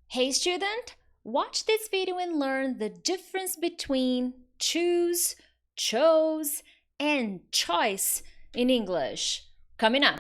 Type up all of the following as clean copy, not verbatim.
Hey student, watch this video and learn the difference between choose, chose, and choice in English. Coming up.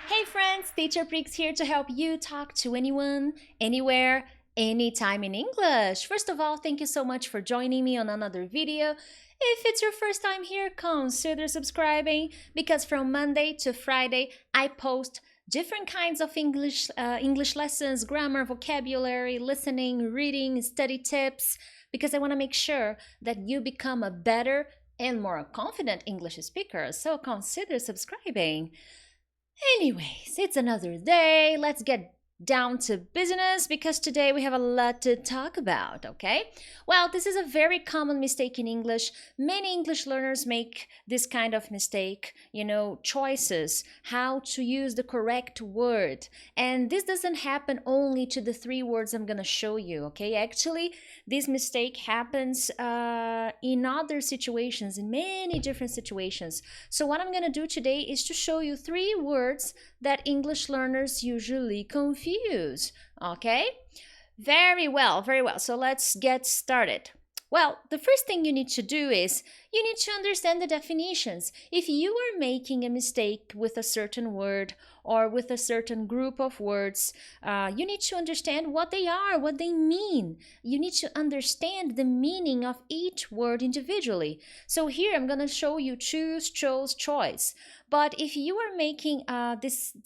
Hey friends, Teacher Prix here to help you talk to anyone, anywhere, anytime in English. First of all, thank you so much for joining me on another video. If it's your first time here, consider subscribing because from Monday to Friday, I post different kinds of English lessons, grammar, vocabulary, listening, reading, study tips, because I want to make sure that you become a better and more confident English speaker. So consider subscribing. Anyways, it's another day. Let's get down to business because today we have a lot to talk about, okay? Well, this is a very common mistake in English. Many English learners make this kind of mistake, choices, how to use the correct word. And this doesn't happen only to the 3 words I'm going to show you, okay? Actually, this mistake happens in other situations, in many different situations. So what I'm going to do today is to show you 3 words that English learners usually confuse, okay? Very well, very well. So let's get started. Well, the first thing you need to do is you need to understand the definitions. If you are making a mistake with a certain word or with a certain group of words, you need to understand what they are, what they mean. You need to understand the meaning of each word individually. So here I'm going to show you choose, chose, choice. But if you are making a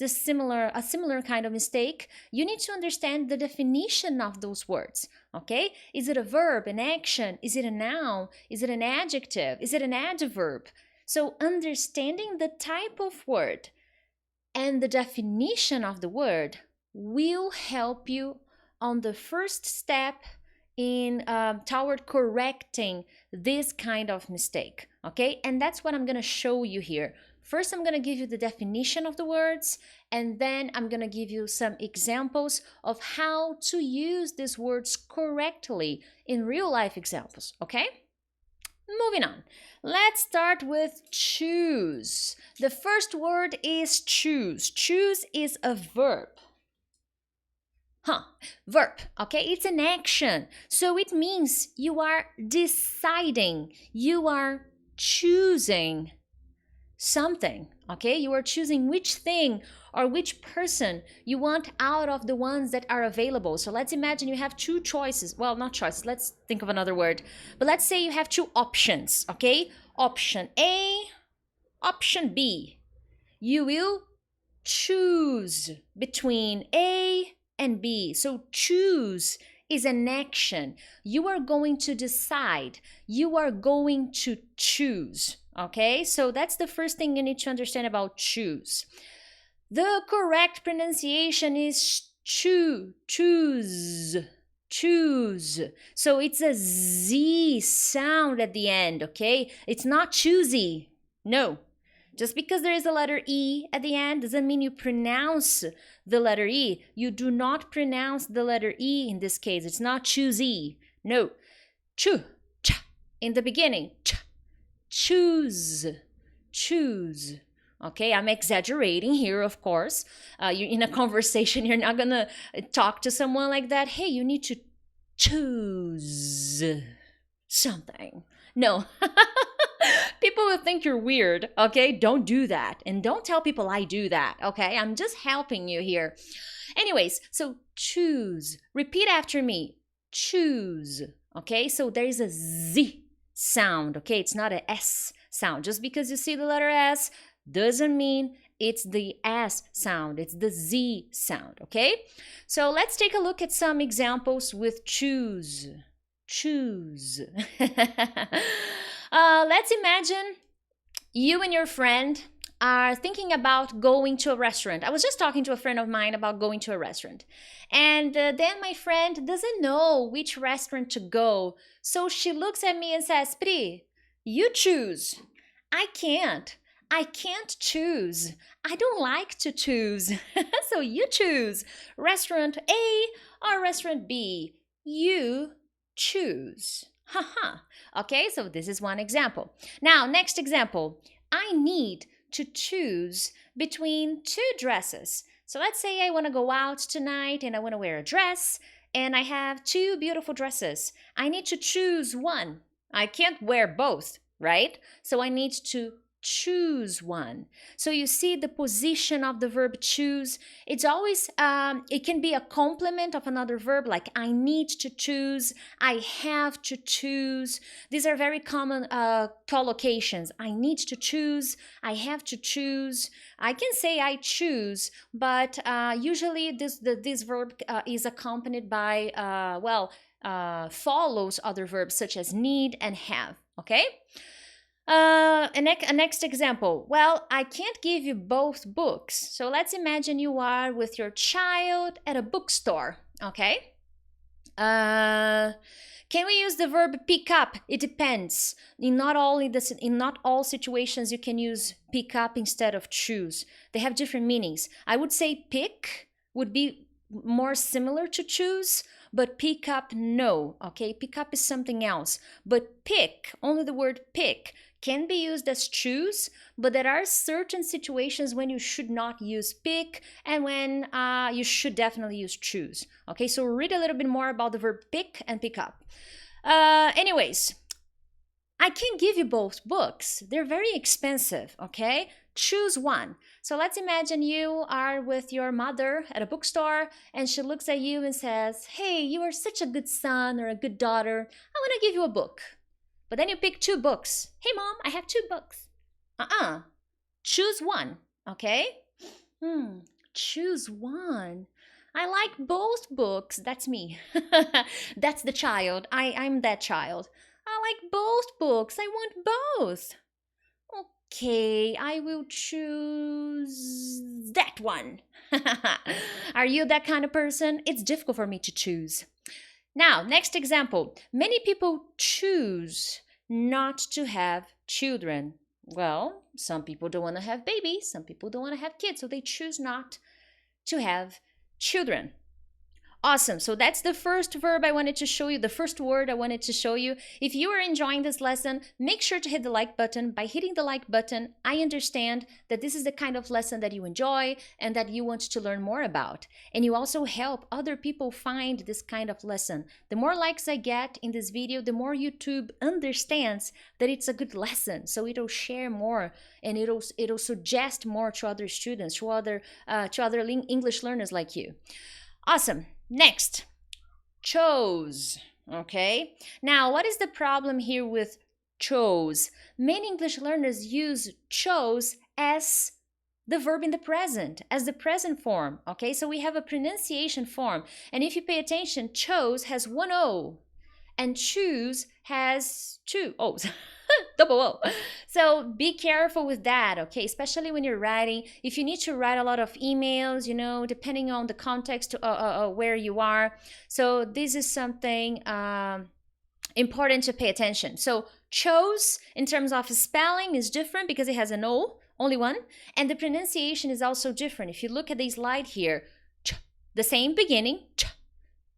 similar kind of mistake, you need to understand the definition of those words. Okay? Is it a verb, an action? Is it a noun? Is it an adjective? Is it an adverb? So understanding the type of word and the definition of the word will help you on the first step in toward correcting this kind of mistake. Okay? And that's what I'm going to show you here. First, I'm going to give you the definition of the words, and then I'm going to give you some examples of how to use these words correctly in real life examples, okay? Moving on. Let's start with choose. The first word is choose. Choose is a verb. Verb, okay? It's an action. So it means you are deciding, you are choosing something, okay? You are choosing which thing or which person you want out of the ones that are available. So let's imagine you have 2 choices. Well, not choices. Let's think of another word. But let's say you have 2 options, okay? Option A, option B. You will choose between A and B. So choose is an action. You are going to decide. You are going to choose. Okay, so that's the first thing you need to understand about choose. The correct pronunciation is choose. Choose. So it's a Z sound at the end, okay? It's not choosy. No. Just because there is a letter E at the end doesn't mean you pronounce the letter E. You do not pronounce the letter E in this case. It's not choosy. No. Choo, cha, in the beginning. Cha. Choose. Okay, I'm exaggerating here, of course. You're in a conversation, you're not gonna talk to someone like that. Hey, you need to choose something. No. People will think you're weird, okay? Don't do that. And don't tell people I do that, okay? I'm just helping you here. Anyways, so choose. Repeat after me. Choose. Okay, so there is a Z sound, okay? It's not an S sound. Just because you see the letter S doesn't mean it's the S sound. It's the Z sound, okay? So let's take a look at some examples with choose. Choose. Let's imagine you and your friend are thinking about going to a restaurant. I was just talking to a friend of mine about going to a restaurant. And then my friend doesn't know which restaurant to go. So she looks at me and says, Pri, you choose. I can't choose. I don't like to choose. So you choose restaurant A or restaurant B. You choose. Haha. Okay, so this is one example. Now, next example. I need to choose between two dresses. So let's say I want to go out tonight and I want to wear a dress, and I have two beautiful dresses. I need to choose one. I can't wear both, right? So I need to choose one. So you see the position of the verb choose. It's always, it can be a complement of another verb, like I need to choose, I have to choose. These are very common collocations. I need to choose, I have to choose. I can say I choose, but usually this verb is accompanied by, follows other verbs such as need and have, okay? A next example. Well, I can't give you both books. So let's imagine you are with your child at a bookstore, okay? Can we use the verb pick up? It depends. In not all situations you can use pick up instead of choose. They have different meanings. I would say pick would be more similar to choose, but pick up, no, okay? Pick up is something else. But pick, only the word pick, can be used as choose, but there are certain situations when you should not use pick and when you should definitely use choose. Okay, so read a little bit more about the verb pick and pick up. Anyways, I can't give you both books. They're very expensive, okay? Choose one. So let's imagine you are with your mother at a bookstore and she looks at you and says, hey, you are such a good son or a good daughter. I want to give you a book. But then you pick two books. Hey, Mom, I have two books. Choose one, okay? Choose one. I like both books. That's me. That's the child. I'm that child. I like both books. I want both. Okay, I will choose that one. Are you that kind of person? It's difficult for me to choose. Now, next example. Many people choose not to have children. Well, some people don't want to have babies. Some people don't want to have kids. So they choose not to have children. Awesome. So that's the first verb I wanted to show you, the first word I wanted to show you. If you are enjoying this lesson, make sure to hit the like button. By hitting the like button, I understand that this is the kind of lesson that you enjoy and that you want to learn more about. And you also help other people find this kind of lesson. The more likes I get in this video, the more YouTube understands that it's a good lesson. So it'll share more and it'll suggest more to other students, to other English learners like you. Awesome. Next, chose, okay? Now, what is the problem here with chose? Many English learners use chose as the verb in the present, as the present form, okay? So we have a pronunciation form, and if you pay attention, chose has one O, and choose has two O's. Double O. So be careful with that, okay? Especially when you're writing. If you need to write a lot of emails, you know, depending on the context where you are. So this is something important to pay attention. So chose in terms of spelling is different because it has an O, only one. And the pronunciation is also different. If you look at the slide here, the same beginning,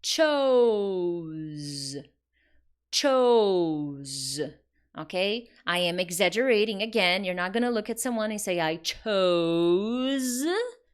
chose, chose. Okay, I am exaggerating again. You're not going to look at someone and say, I chose.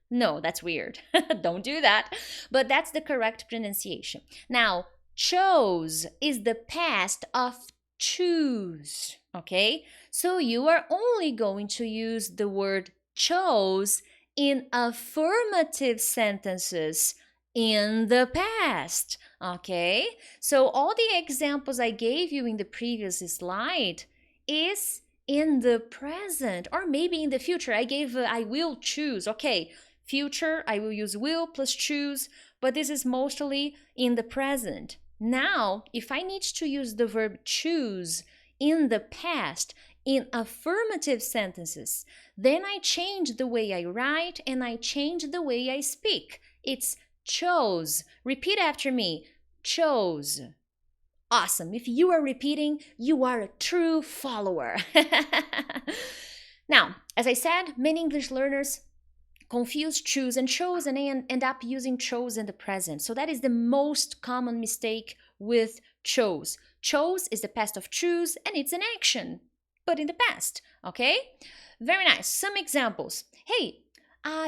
No, that's weird. Don't do that. But that's the correct pronunciation. Now, chose is the past of choose. Okay, so you are only going to use the word chose in affirmative sentences in the past. Okay, so all the examples I gave you in the previous slide is in the present or maybe in the future. I gave I will choose. Okay, future, I will use will plus choose, but this is mostly in the present. Now, if I need to use the verb choose in the past in affirmative sentences, then I change the way I write and I change the way I speak. It's chose. Repeat after me. Chose. Awesome. If you are repeating, you are a true follower. Now, as I said, many English learners confuse choose and chose and end up using chose in the present. So that is the most common mistake with chose. Chose is the past of choose and it's an action. but in the past, okay? Very nice. Some examples. Hey,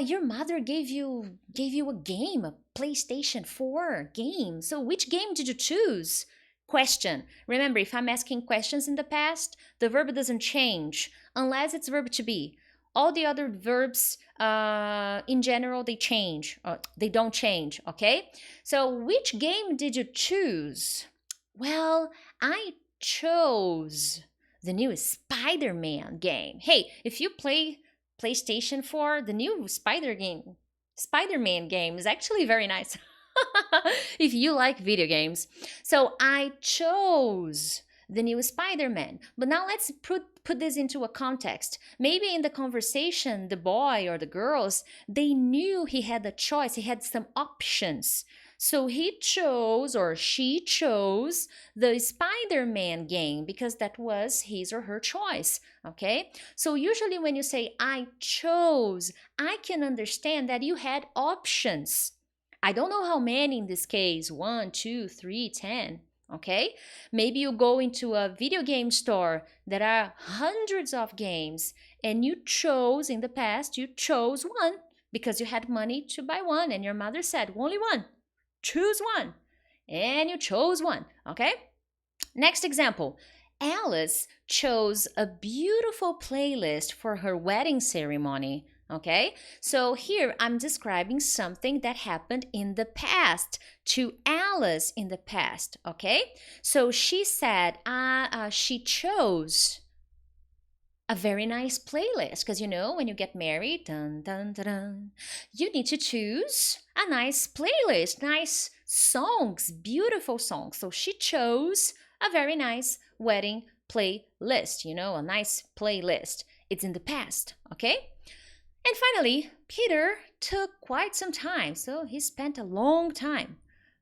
your mother gave you a game, a PlayStation 4 game. So which game did you choose? Question. Remember, if I'm asking questions in the past, the verb doesn't change unless it's verb to be. All the other verbs, in general, they change. They don't change, okay? So which game did you choose? Well, I chose the new Spider-Man game. Hey, if you play PlayStation 4, the new Spider-Man game is actually very nice. If you like video games. So I chose the new Spider-Man. But now let's put this into a context. Maybe in the conversation, the boy or the girls, they knew he had a choice, he had some options. So he chose or she chose the Spider-Man game because that was his or her choice, okay? So usually when you say I chose, I can understand that you had options. I don't know how many in this case, 1, 2, 3, 10, okay? Maybe you go into a video game store, there are hundreds of games, and you chose in the past, you chose one because you had money to buy one, and your mother said, only one, choose one, and you chose one, okay? Next example, Alice chose a beautiful playlist for her wedding ceremony. Okay, so here I'm describing something that happened in the past to Alice in the past. Okay, so she said she chose a very nice playlist because when you get married, dun, dun, dun, dun, you need to choose a nice playlist, nice songs, beautiful songs. So she chose a very nice wedding playlist, a nice playlist. It's in the past, okay? And finally, Peter took quite some time, so he spent a long time.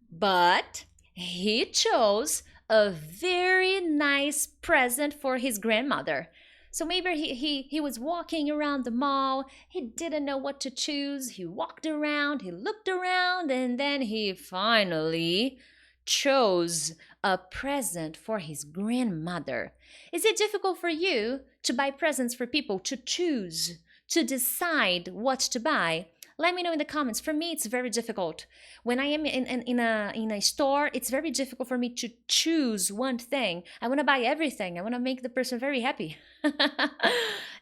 But he chose a very nice present for his grandmother. So maybe he was walking around the mall, he didn't know what to choose, he walked around, he looked around, and then he finally chose a present for his grandmother. Is it difficult for you to buy presents for people, to choose, to decide what to buy? Let me know in the comments. For me, it's very difficult. When I am in a store, it's very difficult for me to choose one thing. I want to buy everything. I want to make the person very happy.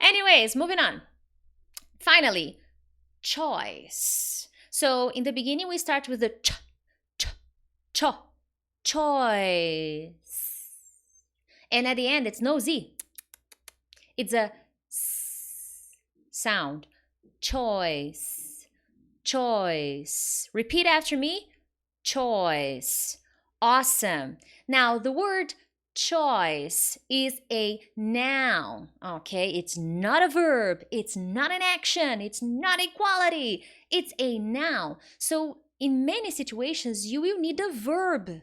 Anyways, moving on. Finally, choice. So in the beginning, we start with the choice. And at the end, it's no Z. It's a sound. Choice. Choice. Repeat after me. Choice. Awesome. Now, the word choice is a noun, okay? It's not a verb. It's not an action. It's not a quality. It's a noun. So, in many situations, you will need a verb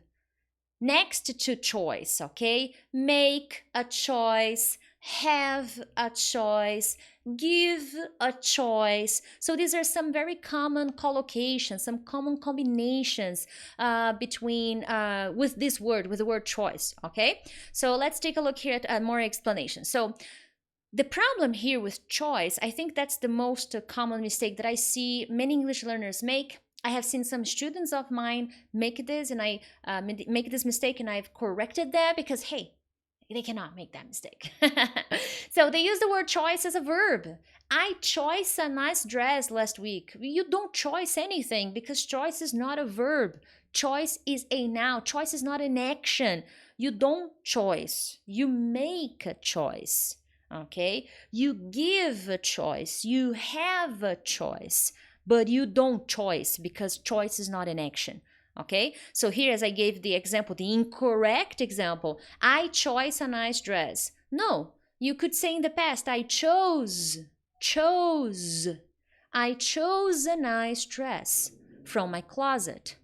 next to choice, okay? Make a choice, have a choice, give a choice. So these are some very common collocations, some common combinations between with this word, with the word choice, okay? So let's take a look here at more explanation. So the problem here with choice, I think that's the most common mistake that I see many English learners make. I have seen some students of mine make this, and I make this mistake, and I've corrected them because, hey, they cannot make that mistake. So they use the word choice as a verb. I chose a nice dress last week. You don't choose anything because choice is not a verb. Choice is a noun. Choice is not an action. You don't choose. You make a choice. Okay? You give a choice. You have a choice. But you don't choose because choice is not an action. Okay, so here, as I gave the example, the incorrect example, I chose a nice dress. No, you could say in the past, I chose a nice dress from my closet.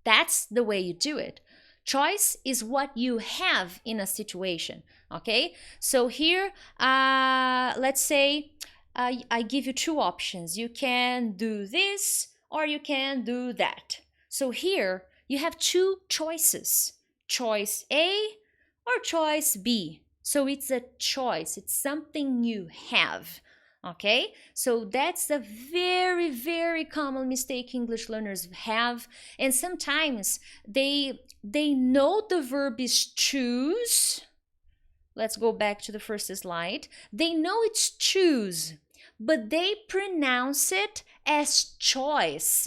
That's the way you do it. Choice is what you have in a situation. Okay, so here, let's say I give you two options. You can do this or you can do that. So here you have two choices, choice A or choice B. So it's a choice. It's something you have. Okay? So that's a very, very common mistake English learners have. And sometimes they know the verb is choose. Let's go back to the first slide. They know it's choose, but they pronounce it as choice.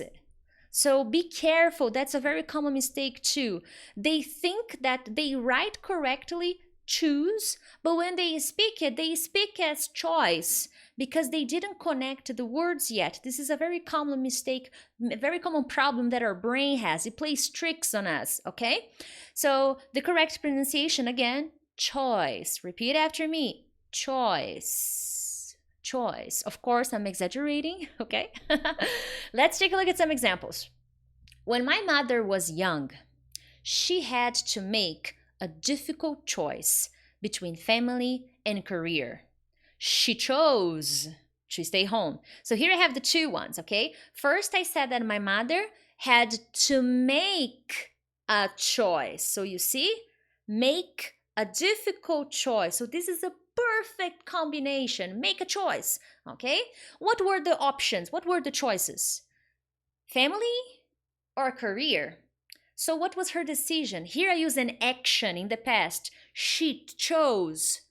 So be careful. That's a very common mistake too. They think that they write correctly choose, but when they speak it, they speak as choice because they didn't connect the words yet. This is a very common mistake, a very common problem that our brain has. It plays tricks on us, okay? So the correct pronunciation again, choice. Repeat after me. Choice. Choice. Of course, I'm exaggerating, okay? Let's take a look at some examples. When my mother was young, she had to make a difficult choice between family and career. She chose to stay home. So here I have the two ones, okay? First, I said that my mother had to make a choice. So you see, make a difficult choice. So this is a perfect combination. Make a choice, okay? What were the options? What were the choices? Family or career? So what was her decision? Here I use an action in the past. She chose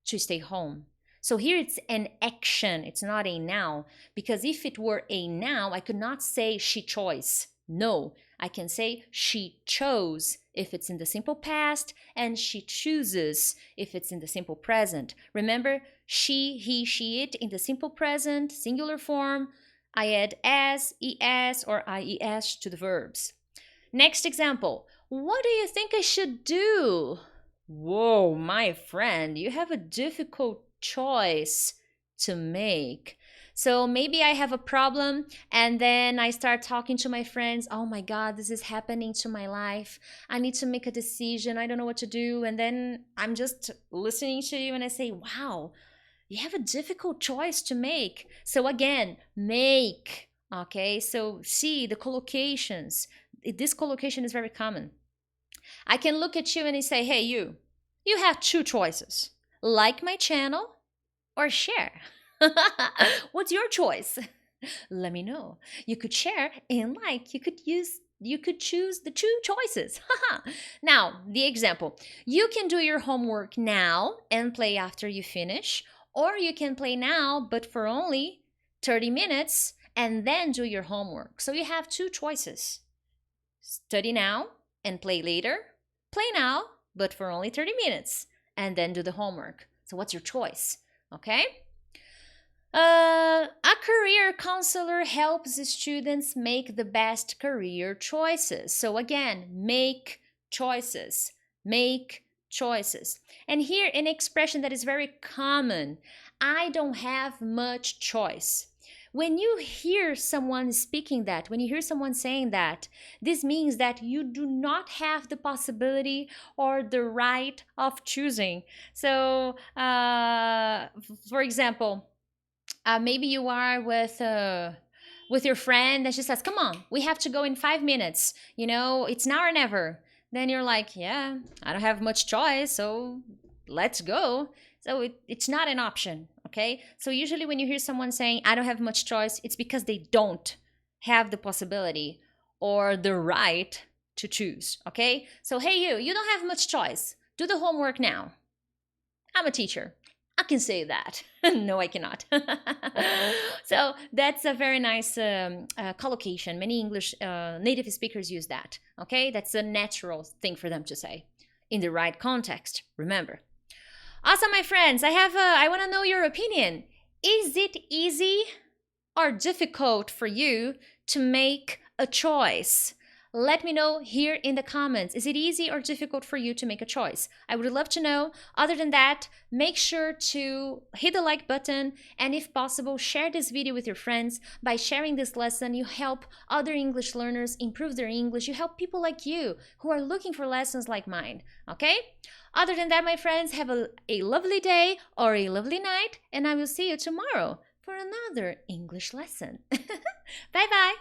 to stay home. So here it's an action. It's not a noun. Because if it were a noun, I could not say she chose. No, I can say she chose if it's in the simple past and she chooses if it's in the simple present. Remember, she, he, she, it in the simple present, singular form. I add as, es, or ies to the verbs. Next example. What do you think I should do? Whoa, my friend, you have a difficult choice to make. So maybe I have a problem and then I start talking to my friends. Oh my God, this is happening to my life. I need to make a decision. I don't know what to do. And then I'm just listening to you and I say, wow, you have a difficult choice to make. So again, make. Okay, so see the collocations. This collocation is very common. I can look at you and I say, hey, you have two choices. Like my channel or share. What's your choice? Let me know. You could share and like. You could choose the two choices. Now, the example. You can do your homework now and play after you finish, or you can play now but for only 30 minutes and then do your homework. So you have two choices. Study now and play later. Play now, but for only 30 minutes, and then do the homework. So what's your choice? Okay? A career counselor helps the students make the best career choices. So again, make choices. Make choices. And here an expression that is very common. I don't have much choice. When you hear someone speaking that, when you hear someone saying that, this means that you do not have the possibility or the right of choosing. So, for example, maybe you are with your friend and she says, come on, we have to go in 5 minutes. You know, it's now or never. Then you're like, yeah, I don't have much choice, so let's go. So it's not an option, okay? So usually when you hear someone saying, I don't have much choice, it's because they don't have the possibility or the right to choose, okay? So hey, you don't have much choice. Do the homework now. I'm a teacher. I can say that. No, I cannot. So that's a very nice collocation. Many English native speakers use that, okay? That's a natural thing for them to say in the right context, remember. Awesome, my friends. I want to know your opinion. Is it easy or difficult for you to make a choice? Let me know here in the comments. Is it easy or difficult for you to make a choice? I would love to know. Other than that, make sure to hit the like button and if possible, share this video with your friends. By sharing this lesson, you help other English learners improve their English. You help people like you who are looking for lessons like mine, okay? Other than that, my friends, have a lovely day or a lovely night, and I will see you tomorrow for another English lesson. Bye-bye.